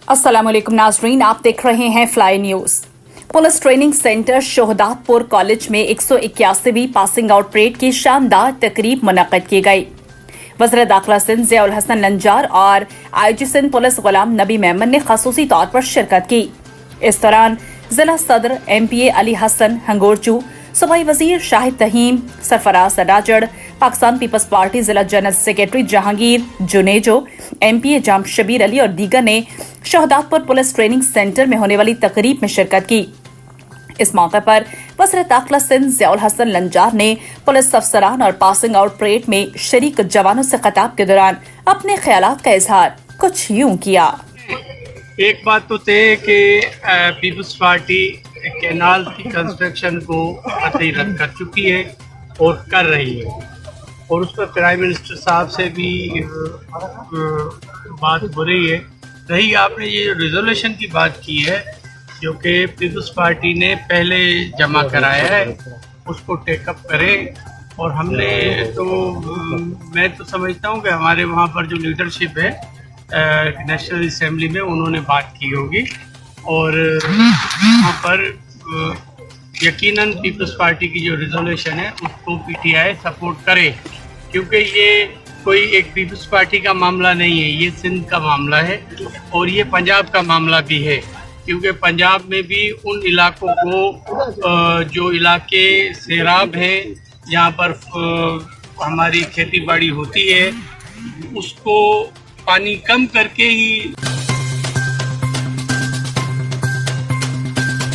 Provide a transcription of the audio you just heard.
अस्सलाम वालेकुम नाजरीन, आप देख रहे हैं Fly News. Police training centre Shahdadpur college में 181वीं पासिंग आउट परेड की शानदार तकरीब मुनक्किद की गई। वज़ीर दाखिला सिंध ज़ियाउल हसन लंजार और आईजी सिंध पुलिस गुलाम नबी मेमन ने खसूसी तौर पर शिरकत की। इस दौरान जिला सदर MPA अली हसन हंगोरचू, सूबाई वजीर शाहिद तहीम, सरफराज राजड़, पाकिस्तान पीपल्स पार्टी जिला general secretary Jahangir Junejo, MPA जाम शबीर अली और दीगर ने शोहदादपुर पुलिस ट्रेनिंग सेंटर में होने वाली तकरीब में शिरकत की। इस मौके पर वज़ीर दाखिला सिंध ज़ियाउल हसन लंजार ने पुलिस अफसरान और पासिंग आउट परेड में शरीक जवानों से खिताब के दौरान अपने ख्यालात का इजहार कुछ यूं किया। एक बात तो तय है कि पीपल्स पार्टी कैनाल की कंस्ट्रक्शन को कतई रद्द कर चुकी है और कर रही है, और उस पर प्राइम मिनिस्टर साहब से भी बात हो रही है। रही आपने ये रिजोल्यूशन की बात की है जो कि पीपल्स पार्टी ने पहले जमा कराया है, उसको टेकअप करें। और हमने तो मैं तो समझता हूँ कि हमारे वहाँ पर जो लीडरशिप है नेशनल असेंबली में, उन्होंने बात की होगी और वहाँ पर यकीनन पीपल्स पार्टी की जो रिजोल्यूशन है उसको PTI सपोर्ट करे, क्योंकि ये कोई एक पीपल्स पार्टी का मामला नहीं है, ये सिंध का मामला है और ये पंजाब का मामला भी है, क्योंकि पंजाब में भी उन इलाकों को जो इलाके सैराब हैं, जहाँ पर हमारी खेती बाड़ी होती है, उसको पानी कम करके ही